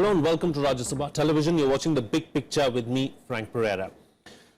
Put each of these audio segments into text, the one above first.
Hello and welcome to Rajya Sabha Television. You're watching The Big Picture with me, Frank Pereira.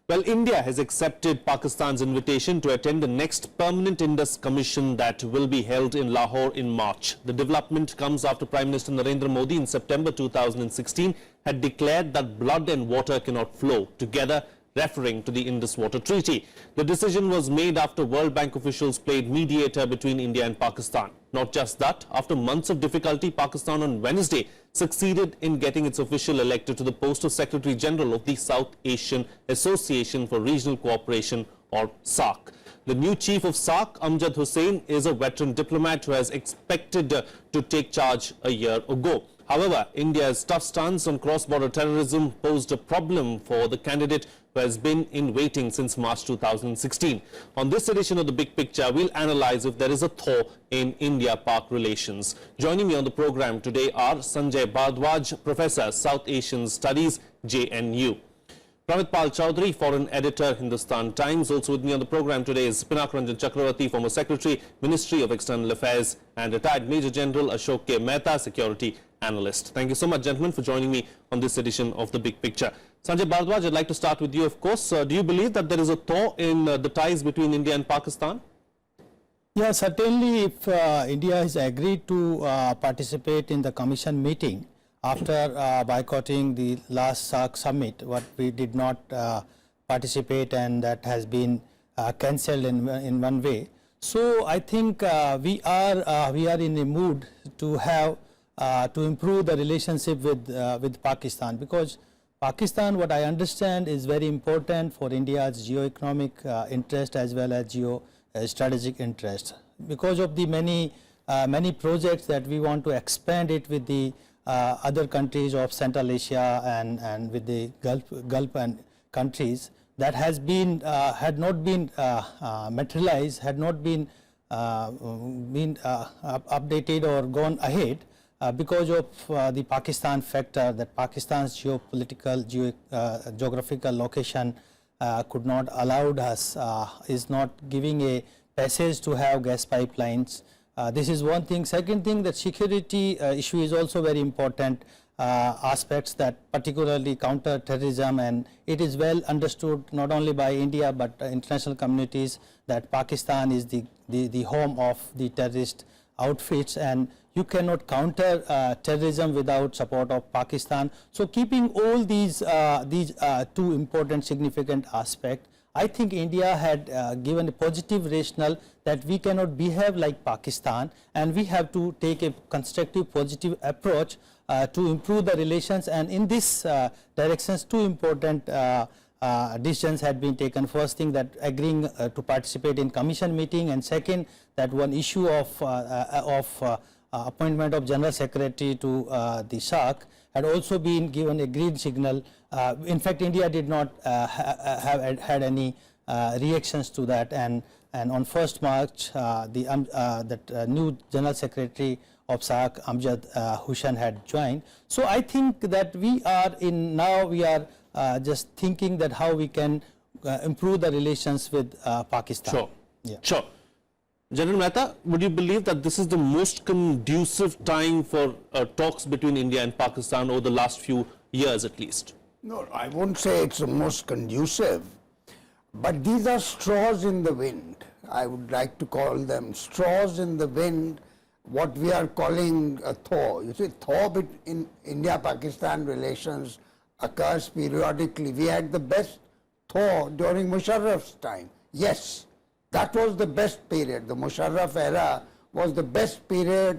Well, India has accepted Pakistan's invitation to attend the next permanent Indus commission that will be held in Lahore in March. The development comes after Prime Minister Narendra Modi in September 2016 had declared that blood and water cannot flow together, referring to the Indus Water Treaty. The decision was made after World Bank officials played mediator between India and Pakistan. Not just that, after months of difficulty, Pakistan on Wednesday succeeded in getting its official elected to the post of Secretary General of the South Asian Association for Regional Cooperation, or SAARC. The new chief of SAARC, Amjad Hussain, is a veteran diplomat who has expected to take charge a year ago. However, India's tough stance on cross-border terrorism posed a problem for the candidate who has been in waiting since March 2016. On this edition of The Big Picture, we'll analyze if there is a thaw in Indo-Pak relations. Joining me on the program today are Sanjay Bhardwaj, Professor, South Asian Studies, JNU. Pramit Chaudhuri, Foreign Editor, Hindustan Times. Also with me on the program today is Pinak, Ranjan Chakravarty, former Secretary, Ministry of External Affairs, and retired Major General Ashok Mehta, Security Analyst. Thank you so much, gentlemen, for joining me on this edition of The Big Picture. Sanjay Bhardwaj, I'd like to start with you, of course. Do you believe that there is a thaw in the ties between India and Pakistan? Yeah, certainly if India has agreed to participate in the Commission meeting after boycotting the last SAARC summit, what we did not participate, and that has been cancelled in one way. So I think we are in a mood to have to improve the relationship with Pakistan, because Pakistan, what I understand, is very important for India's geo-economic interest as well as geo-strategic interest. Because of the many projects that we want to expand it with the other countries of Central Asia and with the Gulf and countries, that has been had not been materialized, had not been updated or gone ahead. Because of the Pakistan factor, that Pakistan's geopolitical, geographical location could not allow us, is not giving a passage to have gas pipelines. This is one thing. Second thing, that security issue is also very important aspects, that particularly counter terrorism, and it is well understood not only by India but international communities that Pakistan is the home of the terrorist outfits, and you cannot counter terrorism without support of Pakistan. So keeping all these two important significant aspects, I think India had given a positive rationale that we cannot behave like Pakistan, and we have to take a constructive positive approach to improve the relations. And in this directions, two important decisions had been taken. First thing, that agreeing to participate in Commission meeting, and second, that one issue of appointment of General Secretary to the SAARC had also been given a green signal. In fact, India did not have had any reactions to that, and on 1st March, that new General Secretary of SAARC, Amjad Hussain, had joined. So I think that we are just thinking that how we can improve the relations with Pakistan. Sure. Yeah. Sure. General Mehta, would you believe that this is the most conducive time for talks between India and Pakistan over the last few years at least? No, I won't say it's the most conducive, but these are straws in the wind. I would like to call them straws in the wind, what we are calling a thaw. You see, thaw in India-Pakistan relations occurs periodically. We had the best thaw during Musharraf's time. Yes, that was the best period. The Musharraf era was the best period.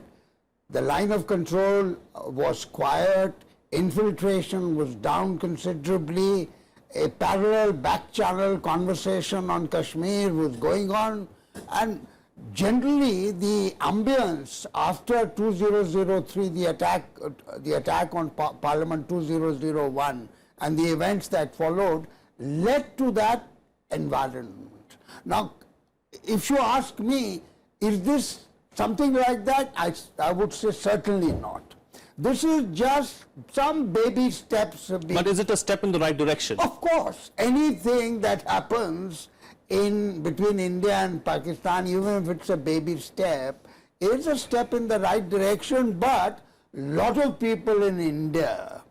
The line of control was quiet. Infiltration was down considerably. A parallel back channel conversation on Kashmir was going on. And generally the ambience after 2003, the attack on Parliament 2001 and the events that followed led to that environment. Now, if you ask me, is this something like that? I would say certainly not. This is just some baby steps. But is it a step in the right direction? Of course. Anything that happens between India and Pakistan, even if it's a baby step, is a step in the right direction. But lot of people in India,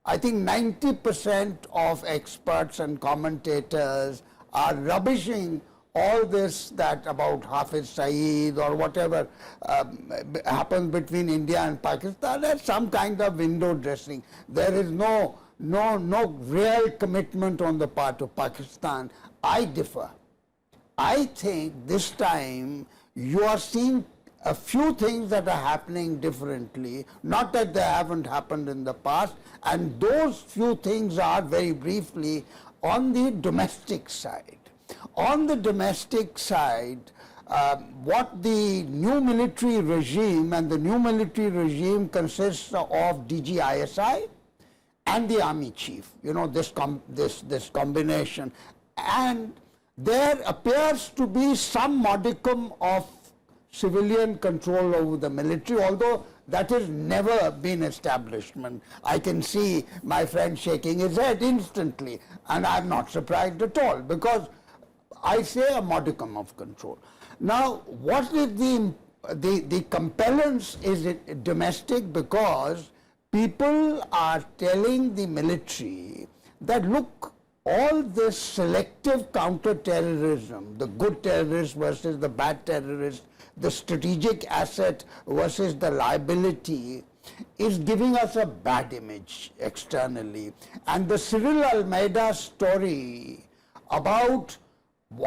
I think 90% of experts and commentators are rubbishing all this that about Hafiz Saeed or whatever happens between India and Pakistan as some kind of window dressing. There is no real commitment on the part of Pakistan. I differ. I think this time you are seeing a few things that are happening differently, not that they haven't happened in the past, and those few things are, very briefly, on the domestic side. On the domestic side, what the new military regime, and the new military regime consists of DGISI and the army chief, you know, this combination, and there appears to be some modicum of civilian control over the military, although that has never been establishment. I can see my friend shaking his head instantly, and I'm not surprised at all, because I say a modicum of control. Now, what is the compellence is it domestic, because people are telling the military that, look, all this selective counter-terrorism, the good terrorist versus the bad terrorist, the strategic asset versus the liability, is giving us a bad image externally. And the Cyril Almeida story about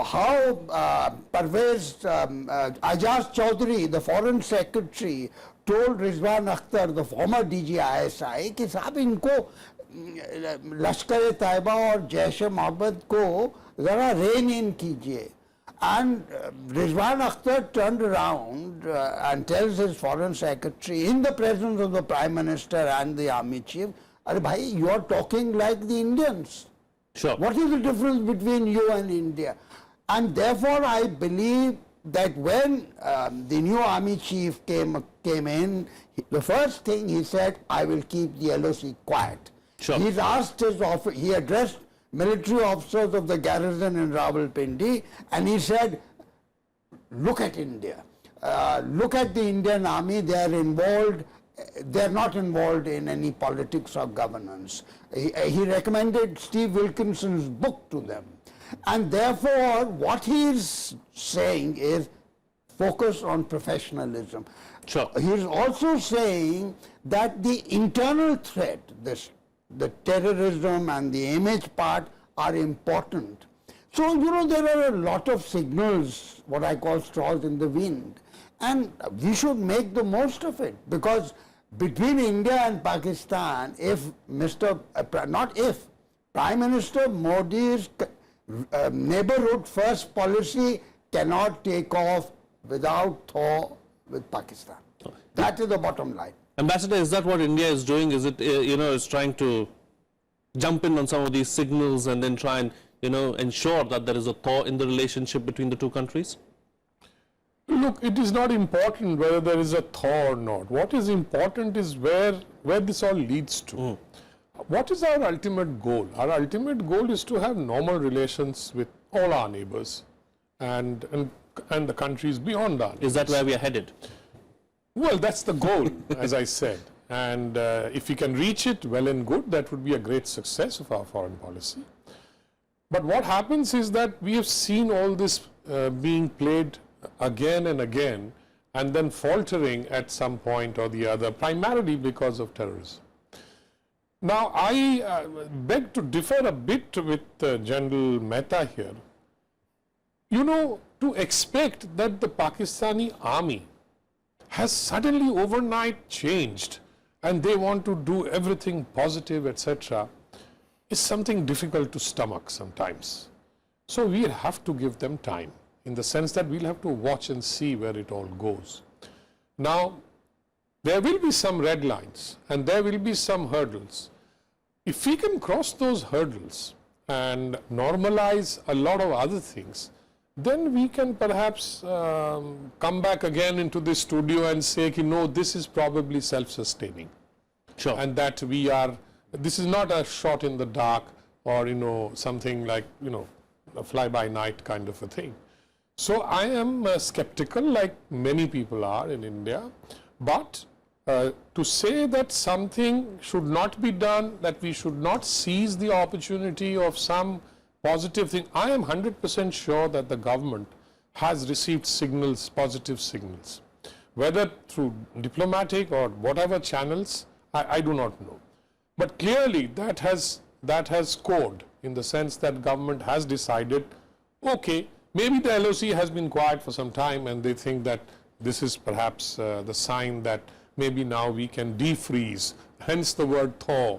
how Ajaz Chaudhuri, the foreign secretary, told Rizwan Akhtar, the former DGISI, कि साहब इनको लश्कर तैयबा और जैश मोहम्मद को ज़रा rain इन कीजिए. And Rizwan Akhtar turned around and tells his foreign secretary in the presence of the Prime Minister and the army chief, "Arey bhai, you are talking like the Indians. Sure. What is the difference between you and India?" And therefore, I believe that when the new army chief came in, the first thing he said, "I will keep the LOC quiet." Sure. He's asked he addressed military officers of the garrison in Rawalpindi, and he said, "Look at India. Look at the Indian army. They are involved. They are not involved in any politics or governance." He recommended Steve Wilkinson's book to them. And therefore, what he is saying is focus on professionalism. Sure. He is also saying that the internal threat, the terrorism and the image part are important. So, you know, there are a lot of signals, what I call straws in the wind, and we should make the most of it, because between India and Pakistan, Prime Minister Modi's neighborhood first policy cannot take off without Thaw with Pakistan. That is the bottom line. Ambassador, is that what India is doing? Is it, is trying to jump in on some of these signals and then try and, ensure that there is a thaw in the relationship between the two countries? Look, it is not important whether there is a thaw or not. What is important is where this all leads to. What is our ultimate goal? Our ultimate goal is to have normal relations with all our neighbors and the countries beyond our neighbors. Is that where we are headed? Well, that's the goal, as I said. And if we can reach it, well and good, that would be a great success of our foreign policy. But what happens is that we have seen all this being played again and again, and then faltering at some point or the other, primarily because of terrorism. Now, I beg to differ a bit with General Mehta here. To expect that the Pakistani army has suddenly overnight changed and they want to do everything positive, etc., is something difficult to stomach sometimes. So we'll have to give them time, in the sense that we'll have to watch and see where it all goes. Now, there will be some red lines and there will be some hurdles. If we can cross those hurdles and normalize a lot of other things, then we can perhaps come back again into this studio and say, no, this is probably self-sustaining. Sure. And that this is not a shot in the dark or, something like, a fly-by-night kind of a thing. So I am skeptical, like many people are in India, but To say that something should not be done, that we should not seize the opportunity of some positive thing, I am 100% sure that the government has received signals, positive signals, whether through diplomatic or whatever channels, I do not know. But clearly that has scored, in the sense that government has decided, okay, maybe the LOC has been quiet for some time and they think that this is perhaps the sign that maybe now we can defreeze, hence the word thaw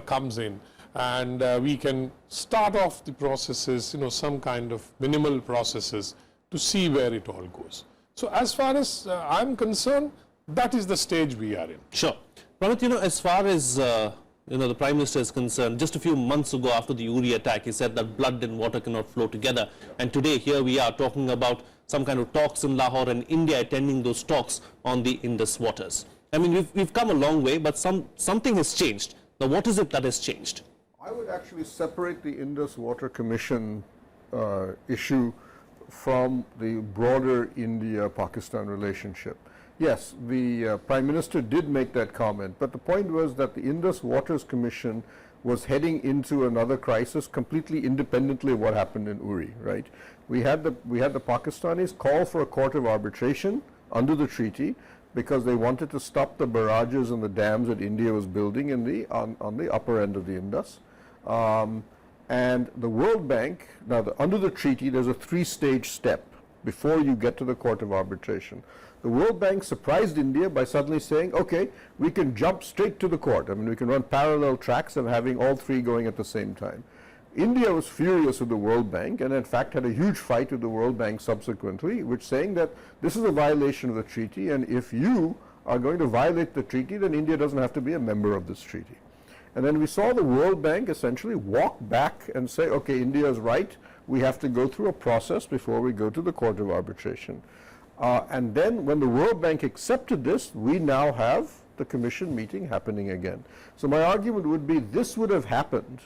comes in, and we can start off the processes, some kind of minimal processes to see where it all goes. So as far as I'm concerned, that is the stage we are in. Sure. Pramit, as far as the Prime Minister is concerned, just a few months ago after the Uri attack, he said that blood and water cannot flow together. And today, here we are talking about some kind of talks in Lahore and India attending those talks on the Indus waters. I mean, we've come a long way, but something has changed. Now, what is it that has changed? I would actually separate the Indus Water Commission issue from the broader India-Pakistan relationship. Yes, the Prime Minister did make that comment, but the point was that the Indus Waters Commission was heading into another crisis completely independently of what happened in Uri, right? We had the Pakistanis call for a court of arbitration under the treaty because they wanted to stop the barrages and the dams that India was building on the upper end of the Indus. And the World Bank, now under the treaty, there's a three-stage step before you get to the court of arbitration. The World Bank surprised India by suddenly saying, okay, we can jump straight to the court. I mean, we can run parallel tracks and having all three going at the same time. India was furious with the World Bank and in fact had a huge fight with the World Bank subsequently, which saying that this is a violation of the treaty, and if you are going to violate the treaty, then India doesn't have to be a member of this treaty. And then we saw the World Bank essentially walk back and say, okay, India is right, we have to go through a process before we go to the court of arbitration. And then when the World Bank accepted this, we now have the commission meeting happening again. So my argument would be this would have happened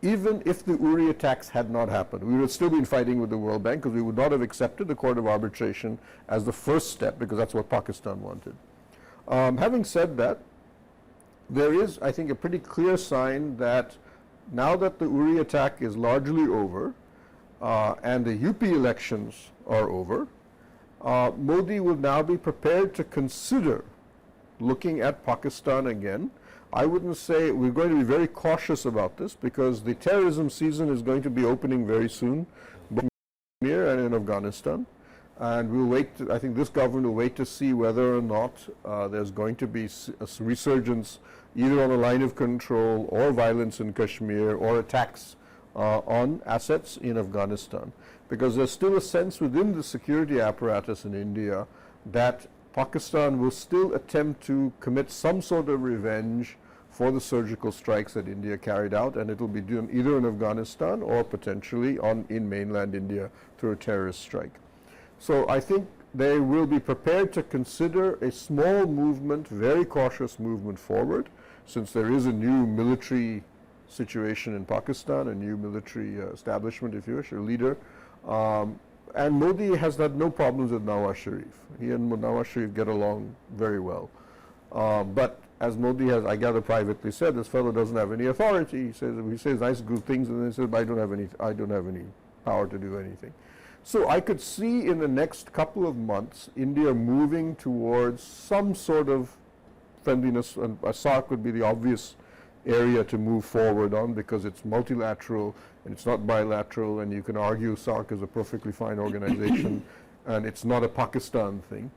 even if the Uri attacks had not happened. We would have still been fighting with the World Bank because we would not have accepted the court of arbitration as the first step, because that's what Pakistan wanted. Having said that, there is, I think, a pretty clear sign that now that the Uri attack is largely over and the UP elections are over, Modi will now be prepared to consider looking at Pakistan again. I wouldn't say, we're going to be very cautious about this because the terrorism season is going to be opening very soon, both in Kashmir and in Afghanistan. And we'll wait, I think this government will wait to see whether or not there's going to be a resurgence either on a line of control or violence in Kashmir or attacks on assets in Afghanistan. Because there's still a sense within the security apparatus in India that Pakistan will still attempt to commit some sort of revenge for the surgical strikes that India carried out, and it will be done either in Afghanistan or potentially in mainland India through a terrorist strike. So I think they will be prepared to consider a small movement, very cautious movement forward, since there is a new military situation in Pakistan, a new military establishment, if you wish, a leader. And Modi has had no problems with Nawaz Sharif. He and Nawaz Sharif get along very well. But as Modi has, I gather, privately said, this fellow doesn't have any authority. He says nice good things, and then he says, I don't have any power to do anything. So I could see in the next couple of months India moving towards some sort of friendliness, and SAARC would be the obvious area to move forward on because it's multilateral and it's not bilateral, and you can argue SAARC is a perfectly fine organization and it's not a Pakistan thing.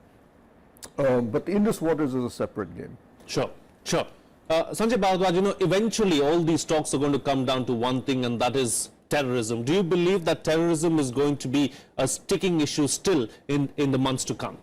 But the Indus waters is a separate game. Sure. Sanjay Bhardwaj, eventually all these talks are going to come down to one thing, and that is terrorism. Do you believe that terrorism is going to be a sticking issue still in the months to come?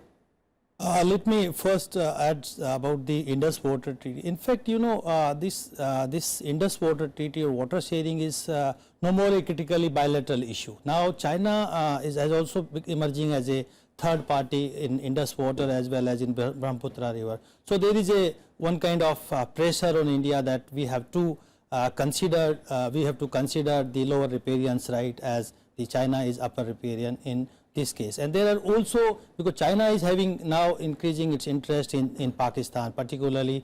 Let me first add about the Indus Water Treaty. In fact, this Indus Water Treaty or water sharing is no more a critically bilateral issue. Now, China has also emerging as a third party in Indus water as well as in Brahmaputra river. So there is one kind of pressure on India that we have to consider the lower riparians right, as the China is upper riparian in this case. And there are also, because China is having now increasing its interest in Pakistan, particularly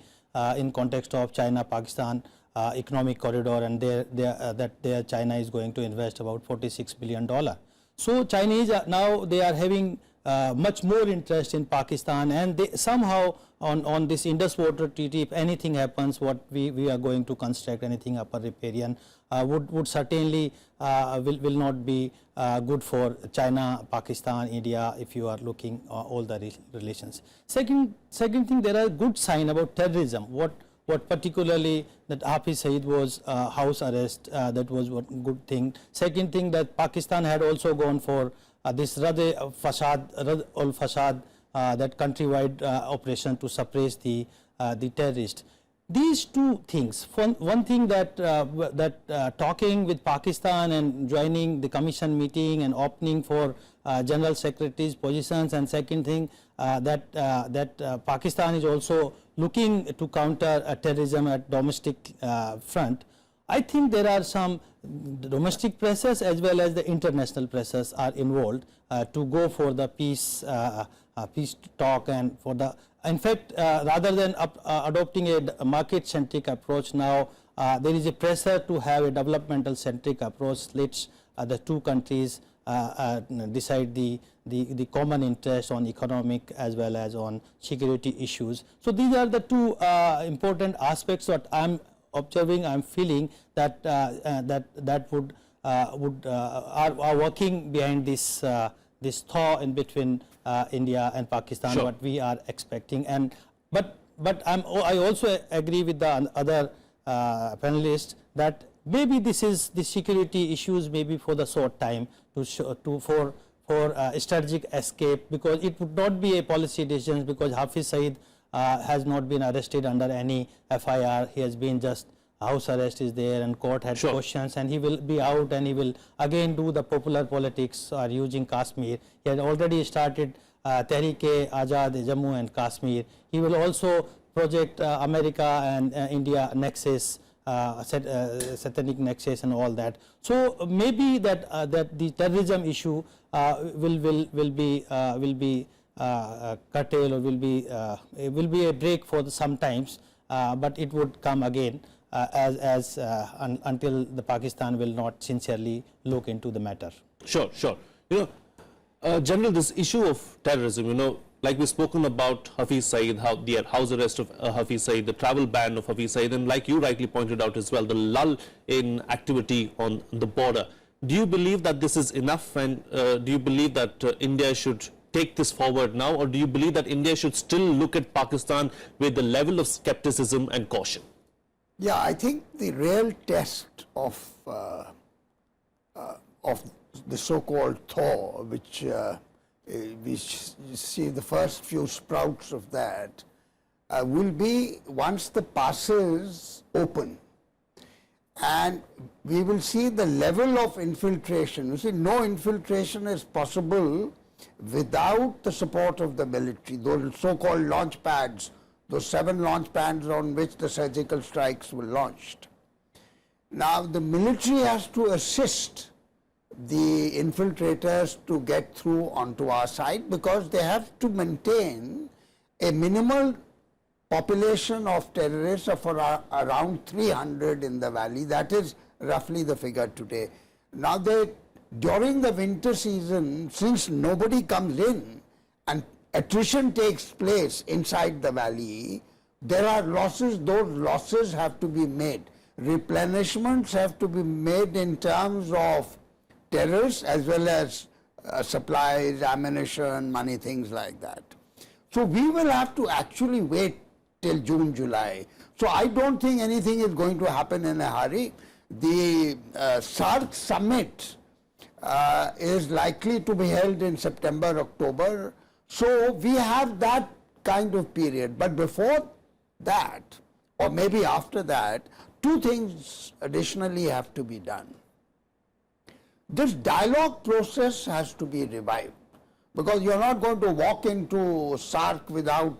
in context of China-Pakistan economic corridor, and there China is going to invest about $46 billion. So Chinese now they are having much more interest in Pakistan, and they somehow on this Indus water treaty, if anything happens, what we are going to construct, anything upper riparian, would certainly will not be good for China, Pakistan, India, if you are looking all the relations. Second thing, there are good sign about terrorism. What particularly that Hafiz Saeed was house arrest, that was one good thing. Second thing, that Pakistan had also gone for this Rad ul Fasad, that countrywide operation to suppress the terrorists. These two things, one thing that talking with Pakistan and joining the commission meeting and opening for general secretary's positions, and second thing that Pakistan is also looking to counter terrorism at domestic front. I think there are some domestic pressures as well as the international pressures are involved to go for the peace talk, and for the, in fact, rather than adopting a market-centric approach now, there is a pressure to have a developmental-centric approach. Let's the two countries decide the common interest on economic as well as on security issues. So these are the two important aspects that I'm observing, I'm feeling that are working behind this thaw in between India and Pakistan. Sure. What we are expecting, and but I also agree with the other panelists that maybe this is the security issues maybe for the short time for strategic escape, because it would not be a policy decision, because Hafiz Saeed has not been arrested under any FIR. He has been just house arrest is there, and court had Sure. questions, and he will be out, and he will again do the popular politics or using Kashmir. He had already started Tehreek-e-Azad Jammu and Kashmir. He will also project America and India nexus, satanic nexus and all that. So maybe that the terrorism issue will be curtailed, or will be a break for some times, but it would come again until the Pakistan will not sincerely look into the matter. Sure. General, this issue of terrorism, like we've spoken about Hafiz Saeed, how the house arrest of Hafiz Saeed, the travel ban of Hafiz Saeed, and like you rightly pointed out as well, the lull in activity on the border. Do you believe that this is enough, and do you believe that India should take this forward now, or do you believe that India should still look at Pakistan with the level of skepticism and caution? Yeah, I think the real test of the so-called thaw, which we see the first few sprouts of that, will be once the passes open, and we will see the level of infiltration. You see, no infiltration is possible without the support of the military. Those so-called launch pads, those 7 launch pads on which the surgical strikes were launched. Now the military has to assist the infiltrators to get through onto our side, because they have to maintain a minimal population of terrorists of around 300 in the valley. That is roughly the figure today. Now during the winter season, since nobody comes in and attrition takes place inside the valley, there are losses. Those losses have to be made. Replenishments have to be made in terms of terrorists as well as supplies, ammunition, money, things like that. So we will have to actually wait till June, July. So I don't think anything is going to happen in a hurry. The SAARC summit is likely to be held in September, October. So we have that kind of period. But before that, or maybe after that, 2 things additionally have to be done. This dialogue process has to be revived, because you're not going to walk into SAARC without,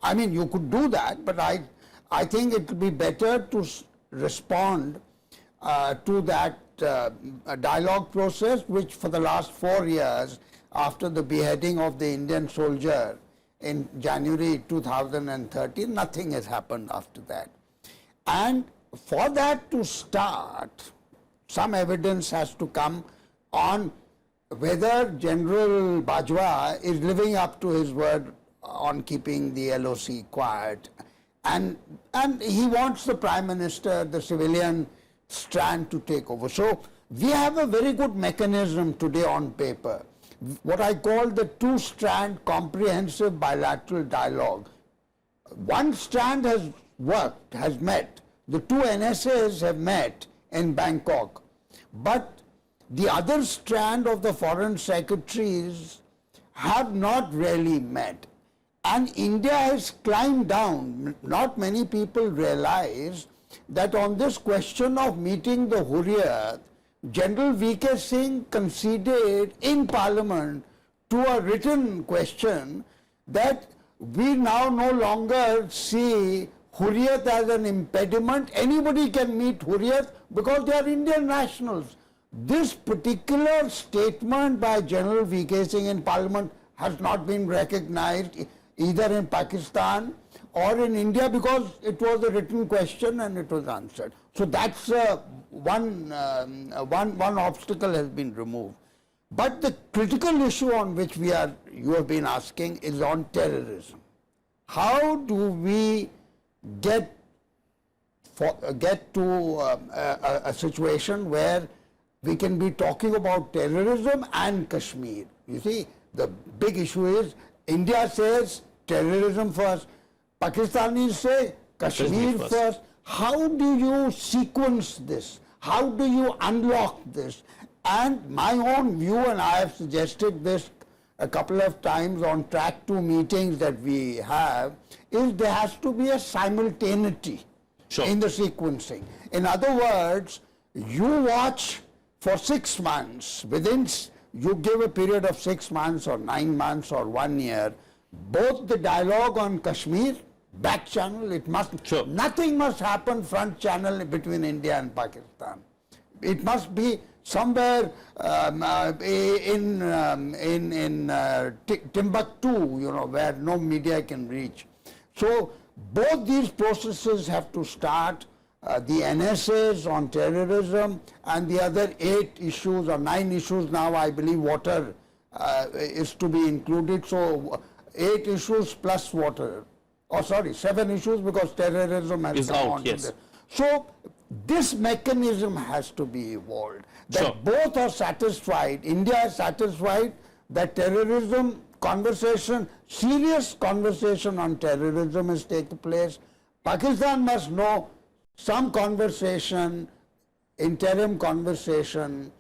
I mean, you could do that, but I think it would be better to respond to that dialogue process, which for the last 4 years, after the beheading of the Indian soldier in January 2013, nothing has happened after that. And for that to start, some evidence has to come on whether General Bhardwaj is living up to his word on keeping the LOC quiet. And he wants the Prime Minister, the civilian strand, to take over. So we have a very good mechanism today on paper, what I call the two-strand comprehensive bilateral dialogue. One strand has worked, has met. The two NSAs have met in Bangkok. But the other strand of the foreign secretaries have not really met. And India has climbed down. Not many people realize that on this question of meeting the Hurriyat, General V.K. Singh conceded in Parliament to a written question that we now no longer see Hurriyat as an impediment. Anybody can meet Hurriyat because they are Indian nationals. This particular statement by General V.K. Singh in Parliament has not been recognized either in Pakistan or in India because it was a written question and it was answered. So that's one obstacle has been removed. But the critical issue on which you have been asking is on terrorism. How do we get to a situation where we can be talking about terrorism and Kashmir? You see, the big issue is India says terrorism first, Pakistanis say Kashmir first. How do you sequence this? How do you unlock this? And my own view, and I have suggested this a couple of times on track 2 meetings that we have, is there has to be a simultaneity in the sequencing. In other words, you watch for 6 months, you give a period of 6 months or 9 months or 1 year, both the dialogue on Kashmir, back channel, it must, nothing must happen front channel between India and Pakistan. It must be somewhere in Timbuktu, you know, where no media can reach. So both these processes have to start. The NSAs on terrorism and the other 8 issues or 9 issues now, I believe water is to be included. So 8 issues plus water. Oh, sorry, 7 issues because terrorism has come on to this. So this mechanism has to be evolved. That both are satisfied. India is satisfied that terrorism conversation, serious conversation on terrorism has taken place. Pakistan must know some conversation, interim conversation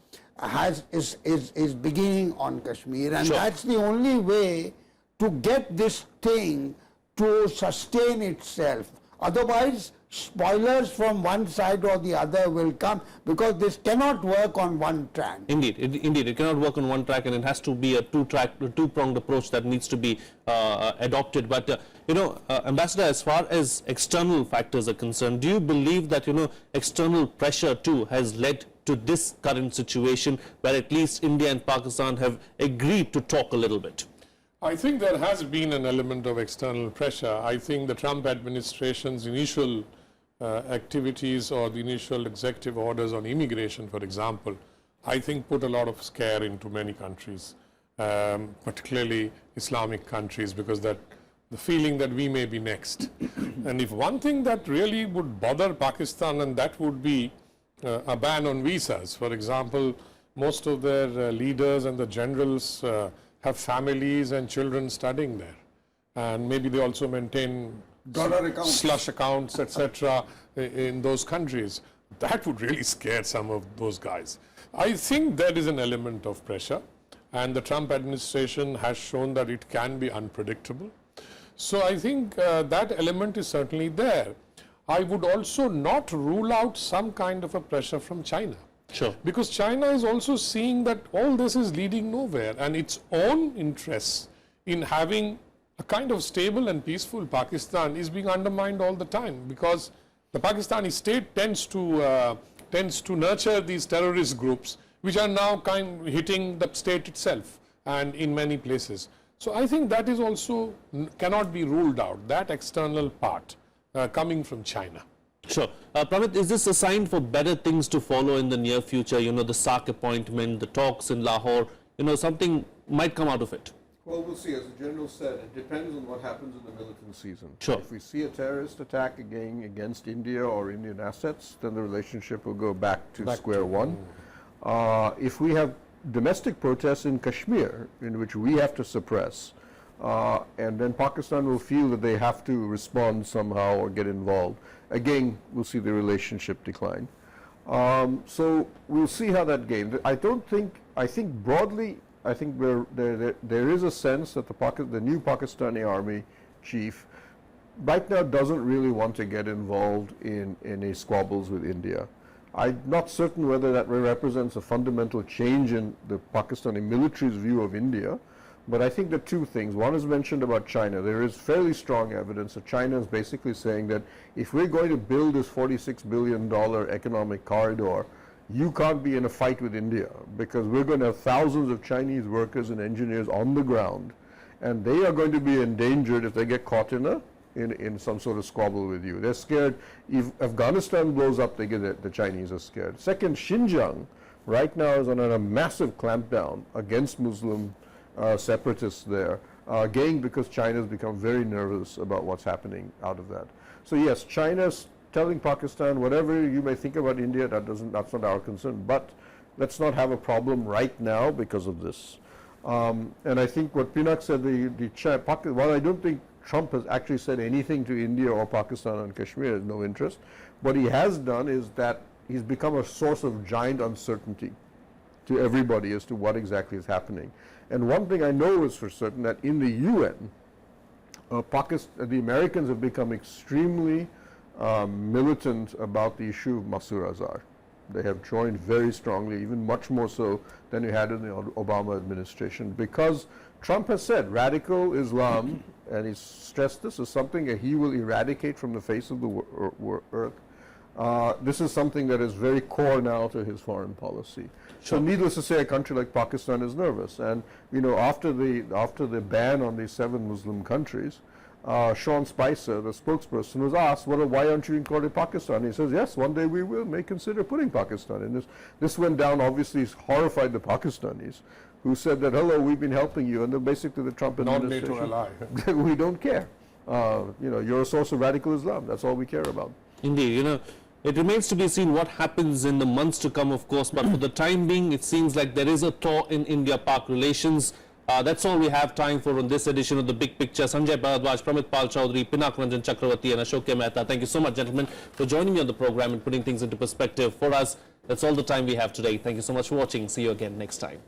is beginning on Kashmir, and that's the only way to get this thing to sustain itself. Otherwise, spoilers from one side or the other will come because this cannot work on one track. Indeed, it cannot work on one track, and it has to be a two-pronged approach that needs to be adopted. But Ambassador, as far as external factors are concerned, do you believe that external pressure too has led to this current situation, where at least India and Pakistan have agreed to talk a little bit? I think there has been an element of external pressure. I think the Trump administration's initial activities or the initial executive orders on immigration, for example, I think put a lot of scare into many countries, particularly Islamic countries, because the feeling that we may be next. And if one thing that really would bother Pakistan, and that would be a ban on visas. For example, most of their leaders and the generals have families and children studying there, and maybe they also maintain slush accounts, etc. in those countries. That would really scare some of those guys. I think there is an element of pressure, and the Trump administration has shown that it can be unpredictable. So I think that element is certainly there. I would also not rule out some kind of a pressure from China. Because China is also seeing that all this is leading nowhere, and its own interests in having a kind of stable and peaceful Pakistan is being undermined all the time, because the Pakistani state tends to tends to nurture these terrorist groups, which are now hitting the state itself and in many places. So I think that is also cannot be ruled out, that external part coming from China. Sure. Pramit, is this a sign for better things to follow in the near future? You know, the SAARC appointment, the talks in Lahore, you know, something might come out of it. Well, we'll see. As the General said, it depends on what happens in the militant season. Sure. If we see a terrorist attack again against India or Indian assets, then the relationship will go back to square one. If we have domestic protests in Kashmir, in which we have to suppress, and then Pakistan will feel that they have to respond somehow or get involved, again, we'll see the relationship decline. So we'll see how that game. I think broadly, I think there is a sense that the new Pakistani army chief right now doesn't really want to get involved in any squabbles with India. I'm not certain whether that represents a fundamental change in the Pakistani military's view of India, but I think there are two things. One is mentioned about China. There is fairly strong evidence that China is basically saying that if we're going to build this $46 billion economic corridor, you can't be in a fight with India, because we're going to have thousands of Chinese workers and engineers on the ground, and they are going to be endangered if they get caught in some sort of squabble with you. They're scared. If Afghanistan blows up, the Chinese are scared. Second, Xinjiang right now is on a massive clampdown against Muslim separatists there, again because China has become very nervous about what's happening out of that. So yes, China's telling Pakistan, whatever you may think about India, that's not our concern, but let's not have a problem right now because of this. And I think what Pinak said, while I don't think Trump has actually said anything to India or Pakistan on Kashmir, has no interest, what he has done is that he's become a source of giant uncertainty to everybody as to what exactly is happening. And one thing I know is for certain, that in the UN, the Americans have become extremely militant about the issue of Masood Azhar. They have joined very strongly, even much more so than you had in the Obama administration, because Trump has said radical Islam, and he's stressed this is something that he will eradicate from the face of the earth. This is something that is very core now to his foreign policy. So needless to say, a country like Pakistan is nervous. And you know, after the ban on these 7 Muslim countries, Sean Spicer, the spokesperson, was asked, why aren't you including Pakistan? He says, yes, one day we may consider putting Pakistan in this. This went down, obviously horrified the Pakistanis, who said that, hello, we've been helping you, and then basically the Trump administration, non-NATO ally. we don't care. You know, you're a source of radical Islam. That's all we care about. Indeed, you know, it remains to be seen what happens in the months to come, of course, but for the time being, it seems like there is a thaw in India-Pak relations. That's all we have time for on this edition of The Big Picture. Sanjay, Bhardwaj, Pramit, Chaudhuri, Pinak, Ranjan, Chakravarty, and Ashok Mehta. Thank you so much, gentlemen, for joining me on the program and putting things into perspective for us. That's all the time we have today. Thank you so much for watching. See you again next time.